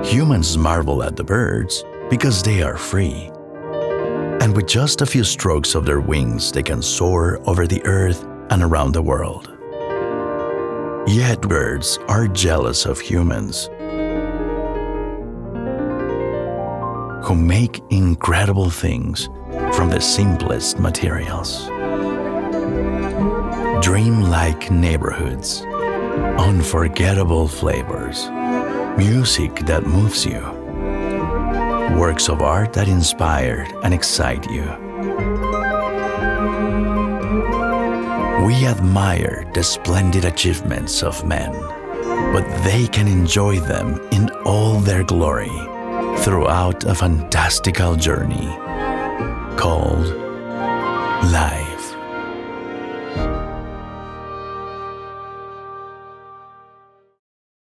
Humans marvel at the birds because they are free. And with just a few strokes of their wings, they can soar over the earth and around the world. Yet birds are jealous of humans, who make incredible things from the simplest materials. Dreamlike neighborhoods, unforgettable flavors, music that moves you, works of art that inspire and excite you. We admire the splendid achievements of men, but they can enjoy them in all their glory throughout a fantastical journey called life.